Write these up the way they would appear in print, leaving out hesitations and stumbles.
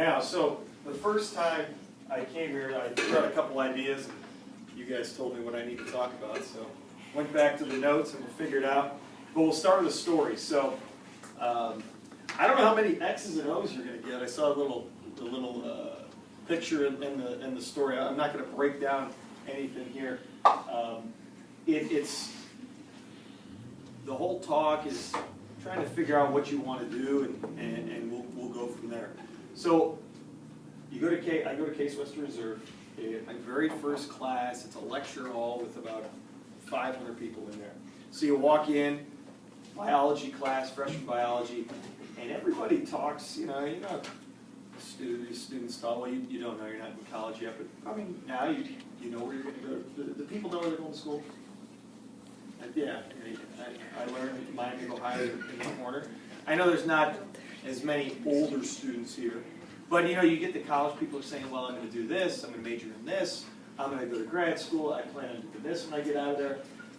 now. So the first time I came here, I threw out a couple ideas, and you guys told me what I need to talk about. So went back to the notes, and we'll figure it out. But we'll start with a story. So I don't know how many X's and O's you're going to get. I saw a little picture in the story. I'm not going to break down anything here. It's the whole talk is trying to figure out what you want to do, and we'll go from there. So I go to Case Western Reserve. My very first class, it's a lecture hall with about 500 people in there. So you walk in, biology class, freshman biology, and everybody talks, you know, students talk, well, you don't know, you're not in college yet, but I mean, now you know where you're going to go. The people know where they're going to school. Yeah, I learned Miami of Ohio in the corner. I know there's not as many older students here, but you know, you get the college people saying, well, I'm going to do this, I'm going to major in this, I'm going to go to grad school, I plan on doing this when I get out of there.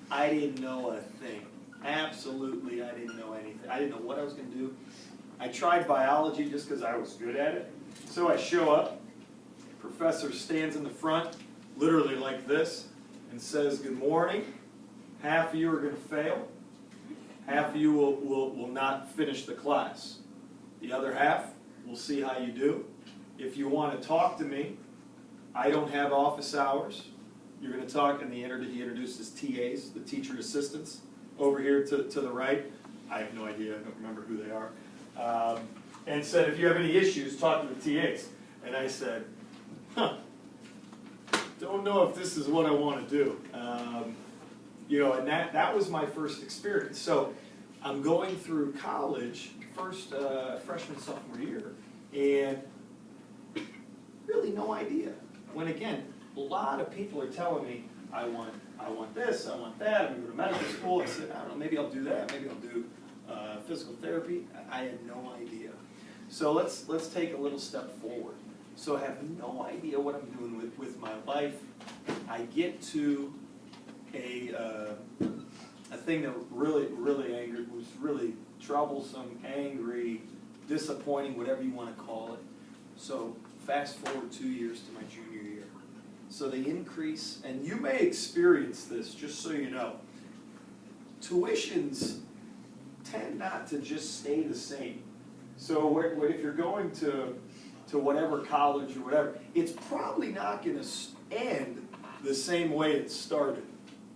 I didn't know a thing. Absolutely, I didn't know anything. I didn't know what I was going to do. I tried biology just because I was good at it. So I show up, professor stands in the front, literally like this, and says, good morning. Half of you are going to fail. Half of you will not finish the class. The other half, we'll see how you do. If you want to talk to me, I don't have office hours. You're going to talk, and he introduced his TAs, the teacher assistants, over here to the right. I have no idea, I don't remember who they are. And said, if you have any issues, talk to the TAs. And I said, don't know if this is what I want to do. You know, and that was my first experience. So I'm going through college, freshman, sophomore year, and really no idea. When again, a lot of people are telling me, I want this, I want that, I'm going to go to medical school. I said, I don't know, maybe I'll do that, maybe I'll do physical therapy. I had no idea. So let's take a little step forward. So I have no idea what I'm doing with my life. I get to a thing that really angered, was really troublesome, angry, disappointing, whatever you want to call it. So fast forward 2 years to my junior year. So the increase, and you may experience this, just so you know, tuitions tend not to just stay the same. So if you're going to whatever college or whatever, it's probably not going to end the same way it started.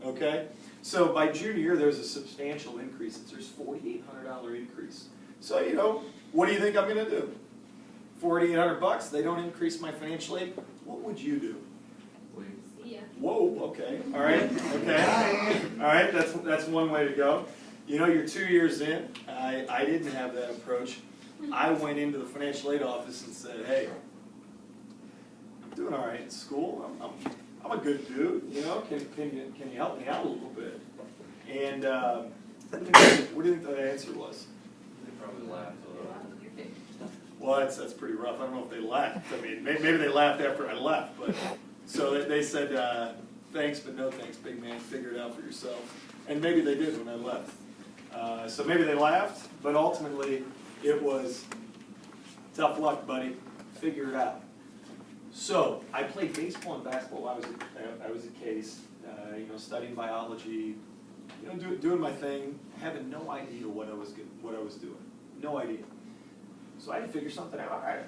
Okay? So by junior year, there's a substantial increase. There's $4,800 increase. So, you know, what do you think I'm going to do? $4,800, they don't increase my financial aid. What would you do? See ya. Whoa, okay. All right, okay. All right, that's one way to go. You know, you're 2 years in. I didn't have that approach. I went into the financial aid office and said, hey, I'm doing all right in school. I'm a good dude, you know, can you help me out a little bit? And what do you think the answer was? They probably laughed a little. Well, that's pretty rough. I don't know if they laughed. I mean, maybe they laughed after I left. But so they said, thanks, but no thanks, big man. Figure it out for yourself. And maybe they did when I left. So maybe they laughed, but ultimately it was tough luck, buddy. Figure it out. So I played baseball and basketball. I was at Case, you know, studying biology, you know, doing my thing, having no idea what I was doing, no idea. So I had to figure something out. I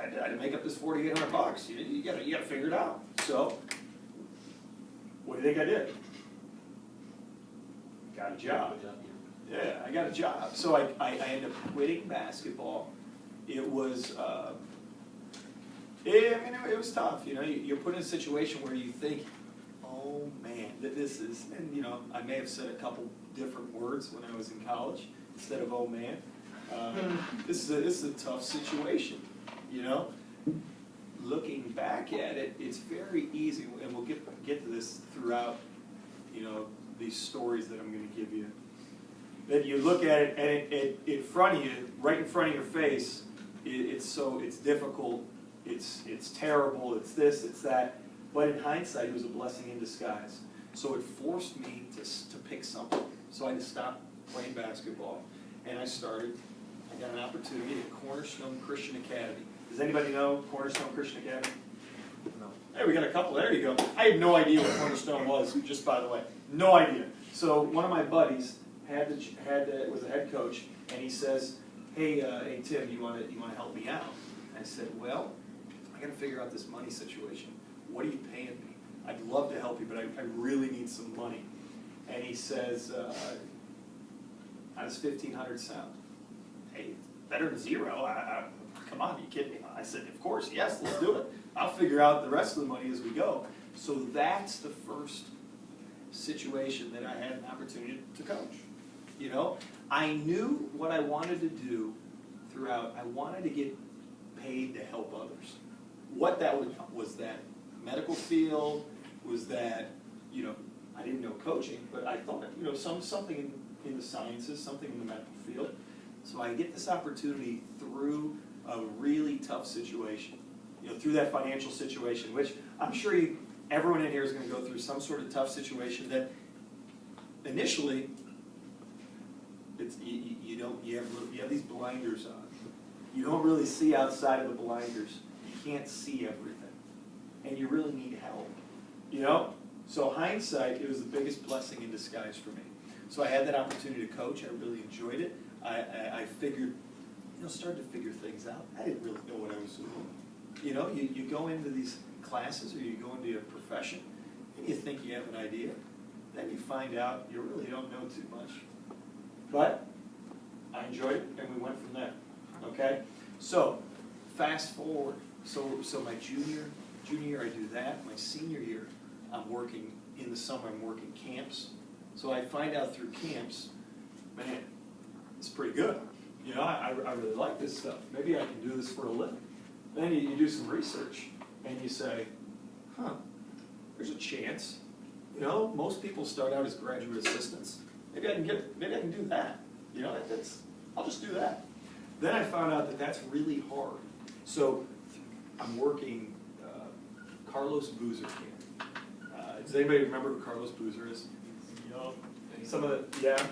had to make up this $4,800. You gotta figure it out. So what do you think I did? Got a job. Yeah, I got a job. So I ended up quitting basketball. It was. It was tough. You know, you're put in a situation where you think, oh man, this is, and you know, I may have said a couple different words when I was in college instead of oh man. This is a tough situation. You know, looking back at it, it's very easy, and we'll get to this throughout. You know, these stories that I'm going to give you. That you look at it, and it in front of you, right in front of your face, it's difficult. It's terrible, it's this, it's that, but in hindsight, it was a blessing in disguise. So it forced me to pick something. So I had to stop playing basketball, and I got an opportunity at Cornerstone Christian Academy. Does anybody know Cornerstone Christian Academy? No. Hey, we got a couple. There you go. I had no idea what Cornerstone was, just by the way. No idea. So one of my buddies was a head coach, and he says, "Hey, hey Tim, you want to help me out?" I said, "Well, I got to figure out this money situation. What are you paying me? I'd love to help you, but I really need some money." And he says, "How does 1,500 sound?" Hey, better than zero. Come on, are you kidding me? I said, "Of course, yes, let's do it. I'll figure out the rest of the money as we go." So that's the first situation that I had an opportunity to coach. You know, I knew what I wanted to do throughout. I wanted to get paid to help others. What that was that medical field, was that, you know, I didn't know coaching, but I thought, you know, something in the sciences, something in the medical field. So I get this opportunity through a really tough situation, you know, through that financial situation, which I'm sure everyone in here is going to go through some sort of tough situation that initially you have these blinders on. You don't really see outside of the blinders. You can't see everything, and you really need help. You know, so hindsight, it was the biggest blessing in disguise for me. So I had that opportunity to coach. I really enjoyed it. I figured, you know, started to figure things out. I didn't really know what I was doing. You know, you go into these classes or you go into your profession and you think you have an idea. Then you find out you really don't know too much. But I enjoyed it and we went from there. Okay? So fast forward. So my junior year I do that. My senior year I'm working, in the summer I'm working camps. So I find out through camps, man, it's pretty good. You know, I really like this stuff. Maybe I can do this for a living. Then you do some research and you say, huh, there's a chance. You know, most people start out as graduate assistants. Maybe I can do that. You know, I'll just do that. Then I found out that that's really hard. So I'm working Carlos Boozer camp. Does anybody remember who Carlos Boozer is? Some of the, yeah?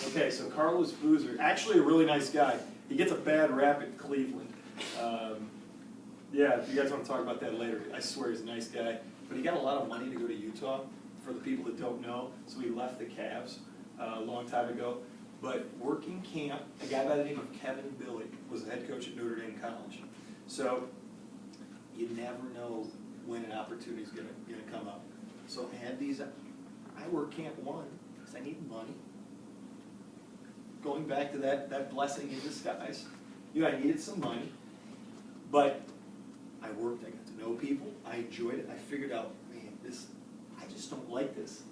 Okay, so Carlos Boozer, actually a really nice guy. He gets a bad rap in Cleveland. Yeah, if you guys want to talk about that later, I swear he's a nice guy. But he got a lot of money to go to Utah, for the people that don't know. So he left the Cavs a long time ago. But working camp, a guy by the name of Kevin Billy was the head coach at Notre Dame College. So you never know when an opportunity is going to come up. So I worked camp one because I needed money. Going back to that blessing in disguise, you know, I needed some money, but I worked, I got to know people, I enjoyed it, I figured out, man, I just don't like this.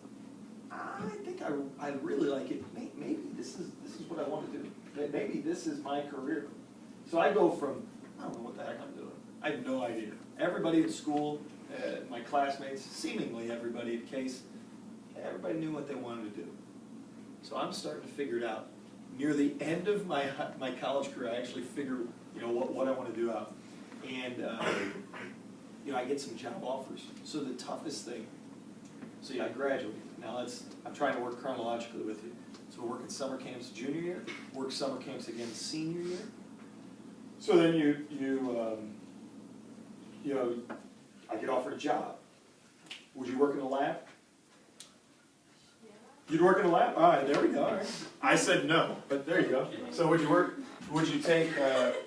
I think I really like it. Maybe this is what I want to do. Maybe this is my career. So I go from, I don't know what the heck I'm doing. I have no idea. Everybody at school, my classmates, seemingly everybody at Case, everybody knew what they wanted to do. So I'm starting to figure it out. Near the end of my college career, I actually figure, you know, what I want to do out. And, you know, I get some job offers. So the toughest thing, so yeah, I graduated. Now I'm trying to work chronologically with you. So we're working summer camps junior year, work summer camps again senior year. So then you know, I get offered a job. Would you work in a lab? You'd work in a lab? All right, there we go. All right. I said no, but there you go. So would you work? Would you take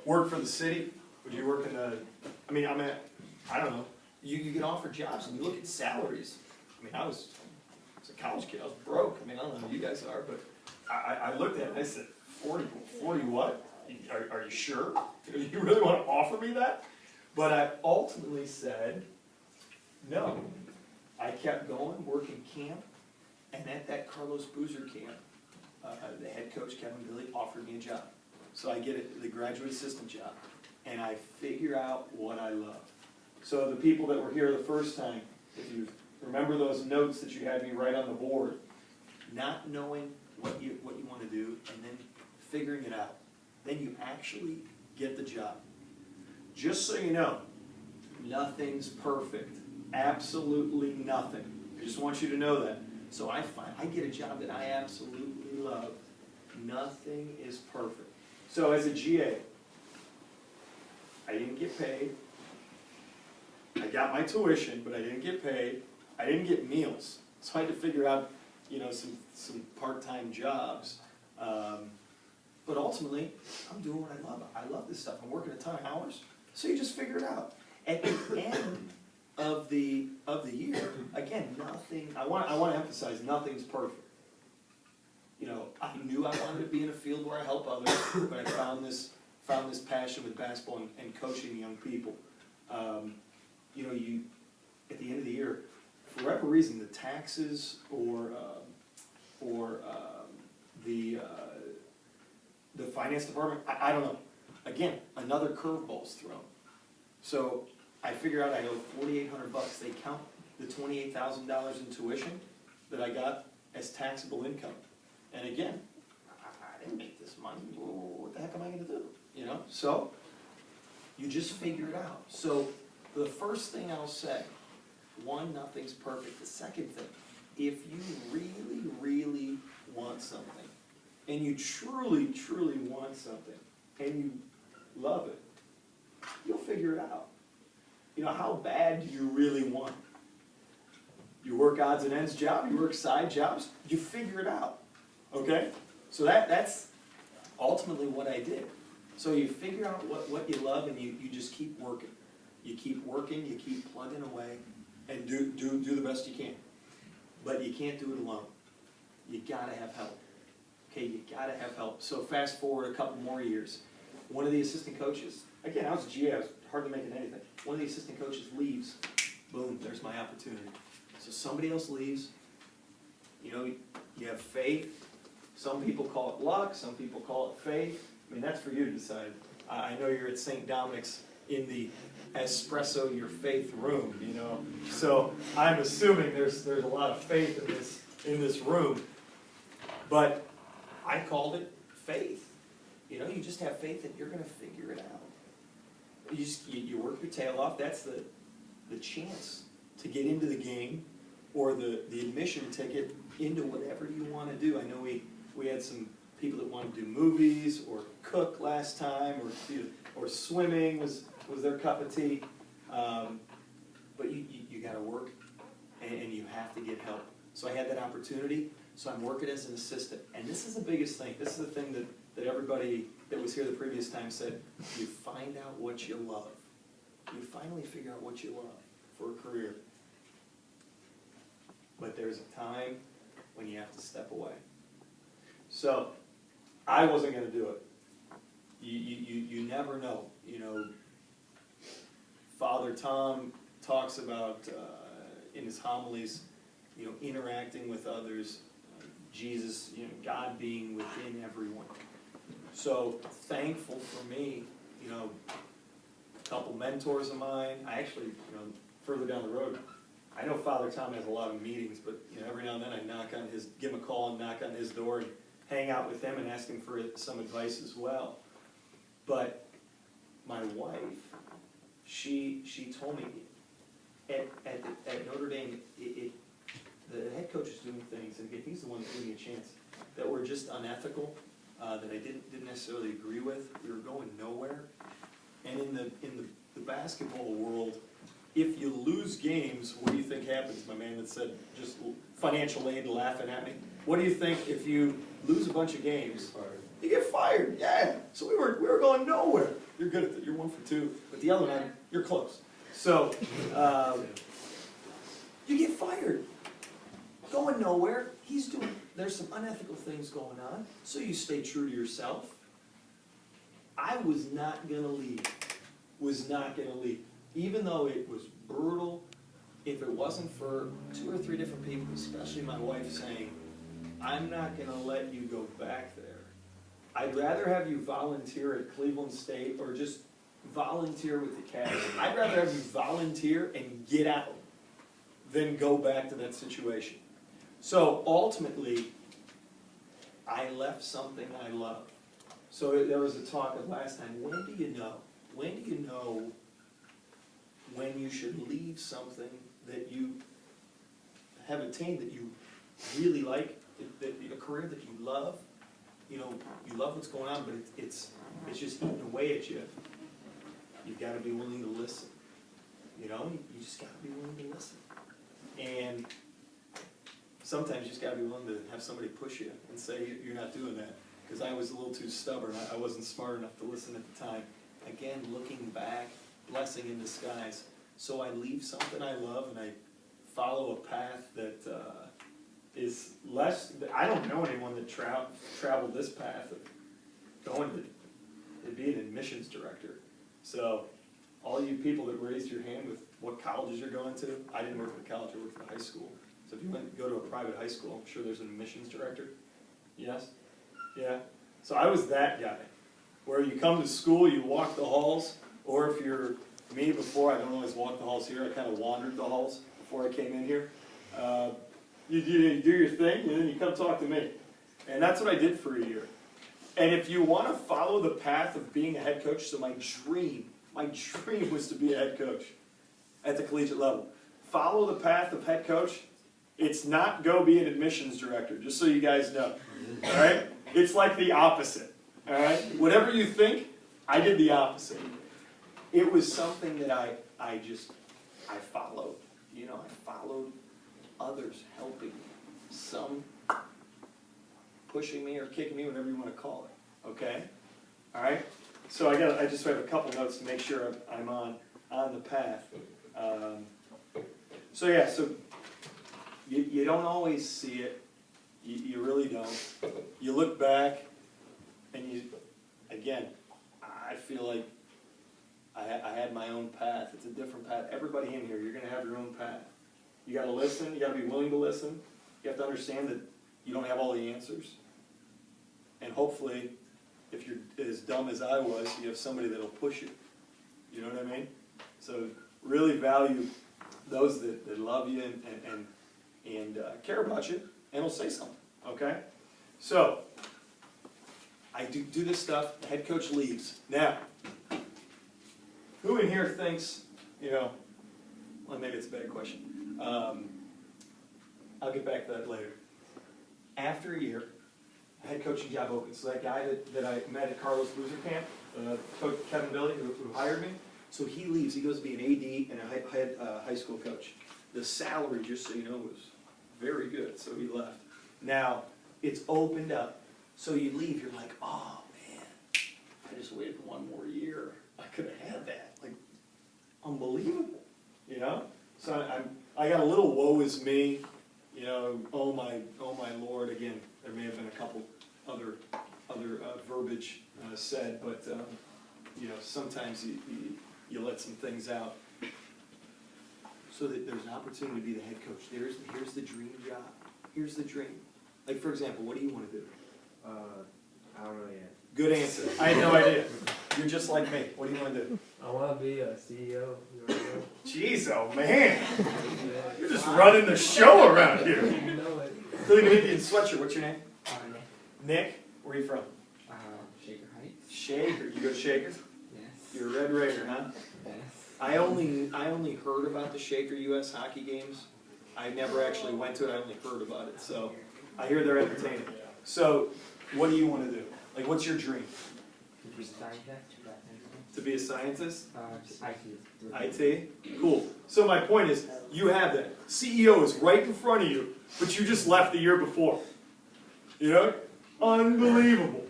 work for the city? Would you work in a? I don't know. You get offered jobs and you look at salaries. I mean, I was a college kid. I was broke. I mean, I don't know who you guys are, but I looked at it and I said, 40 what? Are you sure? You really want to offer me that? But I ultimately said no. I kept going, working camp, and at that Carlos Boozer camp, the head coach, Kevin Billy, offered me a job. So I get the graduate assistant job, and I figure out what I love. So the people that were here the first time, if you remember those notes that you had me write on the board, not knowing what you want to do, and then figuring it out. Then you actually get the job. Just so you know, nothing's perfect. Absolutely nothing. I just want you to know that. So I get a job that I absolutely love. Nothing is perfect. So as a GA, I didn't get paid. I got my tuition, but I didn't get paid. I didn't get meals. So I had to figure out, you know, some part-time jobs. But ultimately, I'm doing what I love. I love this stuff. I'm working a ton of hours. So you just figure it out. At the end of the year, again, nothing, I want to emphasize, nothing's perfect. You know, I knew I wanted to be in a field where I help others, but I found this passion with basketball and coaching young people. You know, at the end of the year, for whatever reason, the taxes or the finance department, I don't know. Again, another curveball's thrown. So I figure out I owe $4,800. They count the $28,000 in tuition that I got as taxable income. And again, I didn't make this money. What the heck am I going to do? You know. So you just figure it out. So the first thing I'll say, one, nothing's perfect. The second thing, if you really, really want something, and you truly, truly want something, and you love it, you'll figure it out. You know, how bad do you really want it? You work odds and ends job, you work side jobs, you figure it out. Okay? So that's ultimately what I did. So you figure out what you love, and you just keep working. You keep working, you keep plugging away, and do the best you can. But you can't do it alone. You gotta have help. Okay, you gotta have help. So fast forward a couple more years. One of the assistant coaches, again, I was a GA, I was hardly making anything. One of the assistant coaches leaves. Boom, there's my opportunity. So somebody else leaves. You know, you have faith. Some people call it luck, some people call it faith. I mean, that's for you to decide. I know you're at St. Dominic's in the espresso your faith room, you know. So I'm assuming there's a lot of faith in this room. But I called it faith. You know, you just have faith that you're going to figure it out. You work your tail off. That's the chance to get into the game, or the admission ticket into whatever you want to do. I know we had some people that wanted to do movies or cook last time, or swimming was their cup of tea. But you got to work, and you have to get help. So I had that opportunity. So I'm working as an assistant. And this is the biggest thing. This is the thing that everybody that was here the previous time said. You find out what you love. You finally figure out what you love for a career. But there's a time when you have to step away. So I wasn't going to do it. You never know. You know, Father Tom talks about in his homilies, you know, interacting with others. Jesus, you know, God being within everyone. So thankful for me, you know, a couple mentors of mine. I actually, you know, further down the road, I know Father Tom has a lot of meetings, but you know, every now and then I give him a call and knock on his door and hang out with him and ask him for some advice as well. But my wife, she told me at Notre Dame, the head coach is doing things, and he's the one that gave me a chance, that were just unethical, that I didn't necessarily agree with. We were going nowhere. And in the basketball world, if you lose games, what do you think happens? My man that said just financial aid laughing at me. What do you think if you lose a bunch of games? You get fired. Yeah. So we were going nowhere. You're good at it. You're 1 for 2. But the other one, you're close. So you get fired. Going nowhere. There's some unethical things going on. So you stay true to yourself. I was not going to leave. Was not going to leave. Even though it was brutal, if it wasn't for 2 or 3 different people, especially my wife, saying, I'm not going to let you go back there. I'd rather have you volunteer at Cleveland State or just volunteer with the Cavs. I'd rather have you volunteer and get out than go back to that situation. So ultimately, I left something I love. So there was a talk of last time, when do you know? When do you know when you should leave something that you have attained, that you really like, a career that you love? You know, you love what's going on, but it's just eating away at you. you've got to be willing to listen. You know, you just got to be willing to listen. And sometimes you just got to be willing to have somebody push you and say, you're not doing that. Because I was a little too stubborn. I wasn't smart enough to listen at the time. Again, looking back, blessing in disguise. So I leave something I love and I follow a path that is less, I don't know anyone that traveled this path of going to be an admissions director. So all you people that raised your hand with what colleges you're going to, I didn't work at a college, I worked at a high school. So if you went to go to a private high school, I'm sure there's an admissions director. Yes? Yeah? So I was that guy, where you come to school, you walk the halls, or if you're me before, I don't always walk the halls here, I kind of wandered the halls before I came in here. You do your thing, and then you come talk to me. And that's what I did for a year. And if you want to follow the path of being a head coach, so my dream was to be a head coach at the collegiate level. Follow the path of head coach. It's not go be an admissions director, just so you guys know. All right? It's like the opposite. All right? Whatever you think, I did the opposite. It was something that I followed. You know, I followed others helping me. Some pushing me or kicking me, whatever you want to call it. Okay? All right? So I just have a couple notes to make sure I'm on the path. So yeah, so you don't always see it. You really don't. You look back, and again, I feel like I had my own path. It's a different path. Everybody in here, you're going to have your own path. You got to listen. You got to be willing to listen. You have to understand that you don't have all the answers. And hopefully, if you're as dumb as I was, you have somebody that'll push you. You know what I mean? So really value those that love you and care about you and will say something. Okay? So I do this stuff. The head coach leaves. Now, who in here thinks, well, maybe it's a bad question. I'll get back to that later. After a year, a head coaching job opens. So that guy that I met at Carlos Boozer Camp, Coach Kevin Billy, who hired me, so he leaves. He goes to be an AD and a head high school coach. The salary, just so you know, was very good, so he left. Now, it's opened up. So you leave, you're like, oh, man, I just waited one more year. I could have had that. Like, unbelievable, So I got a little woe is me, oh my Lord. Again, there may have been a couple other verbiage said, but sometimes you let some things out. So that there's an opportunity to be the head coach. Here's the dream job. Here's the dream. Like, for example, what do you want to do? I don't know yet. Good answer. I had no idea. You're just like me. What do you want to do? I want to be a CEO. Jeez, oh man. You're just running the show around here. You know it. Philly Indian sweatshirt. What's your name? Nick. Nick? Where are you from? Shaker Heights. Shaker. You go to Shaker? Yes. You're a Red Raider, huh? Yes. I only heard about the Shaker U.S. hockey games. I never actually went to it. I only heard about it. So I hear they're entertaining. So what do you want to do? Like, what's your dream? To be a scientist. To be a scientist? IT. IT? Cool. So my point is, you have that. CEO is right in front of you, but you just left the year before. Unbelievable.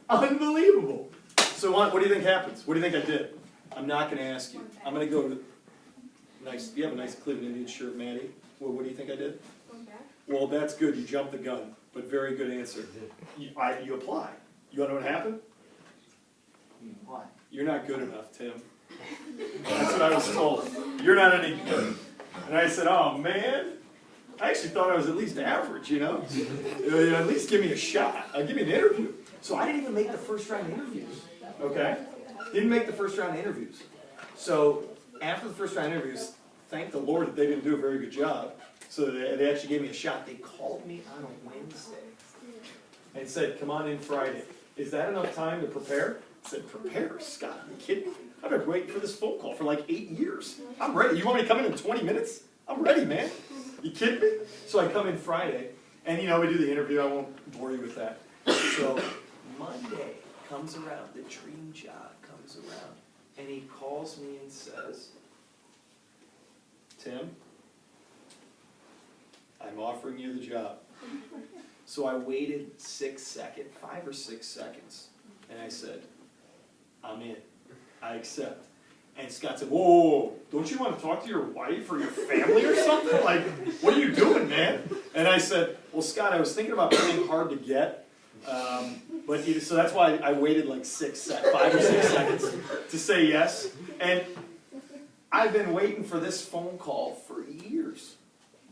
Unbelievable. So what do you think happens? What do you think I did? I'm not going to ask you. I'm going to go to nice. You have a nice Cleveland Indians shirt, Maddie. What do you think I did? Well, that's good. You jumped the gun, but very good answer. You apply. You want to know what happened? Why? You're not good enough, Tim. That's what I was told. You're not any good. And I said, oh, man. I actually thought I was at least average, At least give me a shot. Give me an interview. So I didn't even make the first round interviews. Okay? Didn't make the first round interviews. So after the first round interviews, thank the Lord that they didn't do a very good job. So they actually gave me a shot. They called me on a Wednesday and said, come on in Friday. Is that enough time to prepare? I said, prepare? Scott, are you kidding me? I've been waiting for this phone call for like 8 years. I'm ready. You want me to come in 20 minutes? I'm ready, man. You kidding me? So I come in Friday, and we do the interview. I won't bore you with that. So Monday comes around. The dream job comes around. And he calls me and says, Tim, I'm offering you the job. So I waited 5 or 6 seconds, and I said, I'm in. I accept. And Scott said, whoa, don't you want to talk to your wife or your family or something? Like, what are you doing, man? And I said, well, Scott, I was thinking about playing hard to get. So that's why I waited like 5 or 6 seconds to say yes. And I've been waiting for this phone call for years.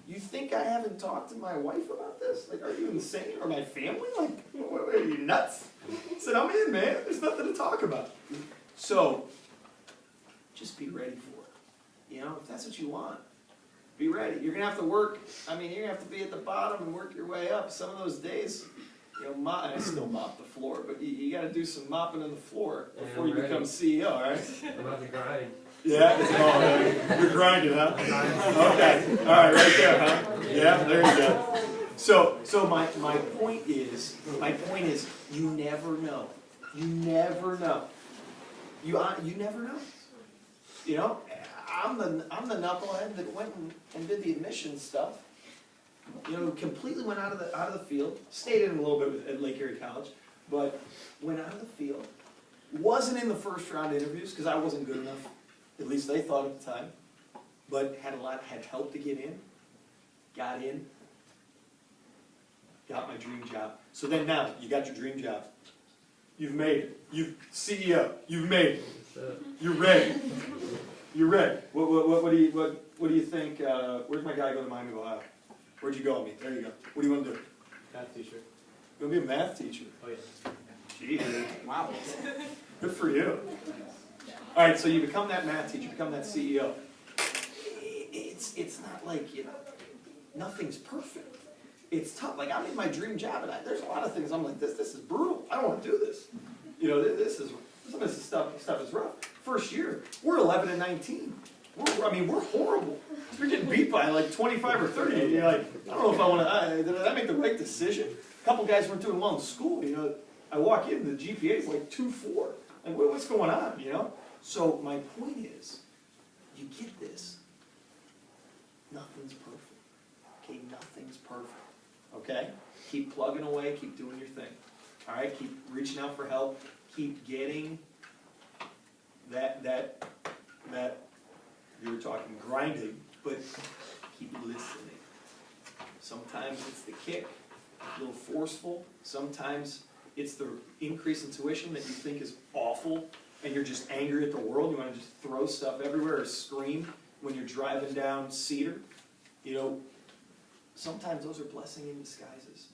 You think I haven't talked to my wife about this? Like, are you insane? Or my family? Like, what, are you nuts? I said, I'm in, man. There's nothing to talk about. So, just be ready for it. You know, if that's what you want, be ready. You're going to have to work. I mean, you're going to have to be at the bottom and work your way up. Some of those days, you know, I still mop the floor, but you got to do some mopping on the floor before you become CEO, all right? I'm about to grind. Yeah? Oh, you're grinding, huh? Okay. All right, right there, huh? Yeah, there you go. So my point is, you never know. You never know. You never know. You know, I'm the knucklehead that went and did the admissions stuff. You know, completely went out of the field. Stayed in a little bit at Lake Erie College, but went out of the field. Wasn't in the first round interviews because I wasn't good enough. At least they thought at the time. But had help to get in. Got in. Got my dream job. So then now you got your dream job. You've made it. CEO. You've made it. You're ready. You're ready. What do you think? Where's my guy go to Miami, Ohio? Where'd you go? Me. There you go. What do you want to do? Math teacher. You're gonna be a math teacher. Oh yeah. Jeez. Wow. Good for you. All right. So you become that math teacher. Become that CEO. It's not like, you know, nothing's perfect. It's tough. Like, I'm in my dream job, and there's a lot of things I'm like, this is brutal. I don't want to do this. You know, some of this stuff is rough. First year, we're 11 and 19. We're horrible. We're getting beat by like 25 or 30. And you're like, I don't know if I want to. Did I make the right decision? A couple guys weren't doing well in school. You know, I walk in, the GPA is like 2.4. Like, what's going on? You know. So my point is, you get this. Nothing's perfect. Okay, nothing's perfect. Okay? Keep plugging away, keep doing your thing. All right? Keep reaching out for help. Keep getting that you were talking grinding, but keep listening. Sometimes it's the kick, a little forceful. Sometimes it's the increased intuition that you think is awful, and you're just angry at the world. You want to just throw stuff everywhere or scream when you're driving down Cedar. You know, sometimes those are blessing in disguises.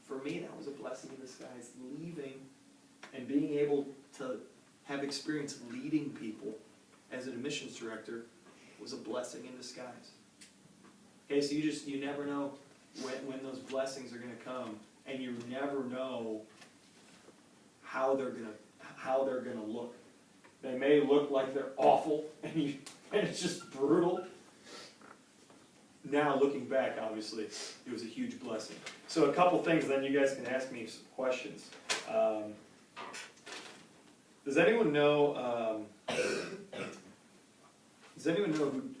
For me, that was a blessing in disguise. Leaving and being able to have experience leading people as an admissions director was a blessing in disguise. Okay, so you never know when those blessings are going to come, and you never know how they're going to look. They may look like they're awful, and it's just brutal. Now, looking back, obviously, it was a huge blessing. So a couple things, then you guys can ask me some questions. Does anyone know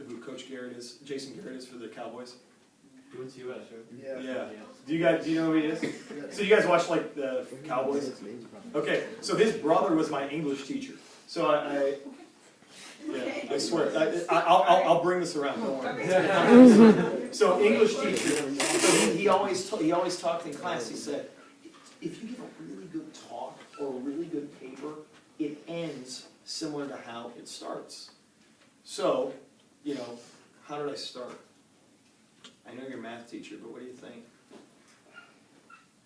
who Coach Garrett is, Jason Garrett is for the Cowboys? Who's US, right? Yeah. Do you know who he is? So you guys watch like the Cowboys? Okay, so his brother was my English teacher. So I swear, I'll bring this around. Don't worry. So English teacher. So he always talked in class. He said, if you give a really good talk or a really good paper, it ends similar to how it starts. So, you know, how did I start? I know you're a math teacher, but what do you think?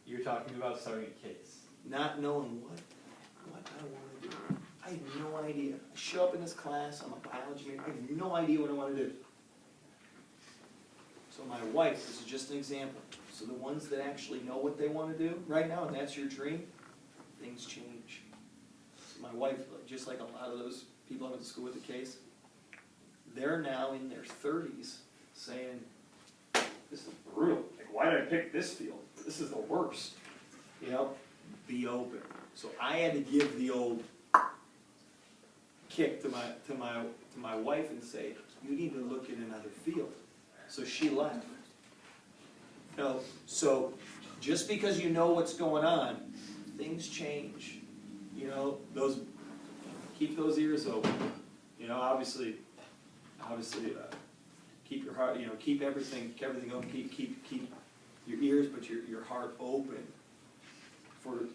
You're talking about starting a case. Not knowing what I want to do. I have no idea. I show up in this class, I'm a biology major, I have no idea what I want to do. So my wife, this is just an example. So the ones that actually know what they want to do right now, and that's your dream, things change. So my wife, just like a lot of those people I went to school with the case, they're now in their 30s saying, this is brutal. Like, why did I pick this field? This is the worst. You know, be open. So I had to give the old kick to my wife and say, you need to look at another field. So she left. You know, so just because you know what's going on, things change. You know, keep those ears open. You know, obviously, keep your heart. You know, keep everything open. Keep your ears, but your heart open for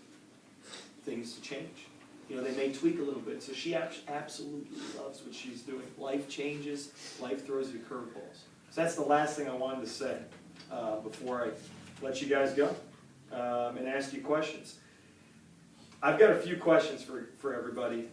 things to change. You know, they may tweak a little bit. So she absolutely loves what she's doing. Life changes. Life throws you curveballs. So that's the last thing I wanted to say before I let you guys go and ask you questions. I've got a few questions for everybody.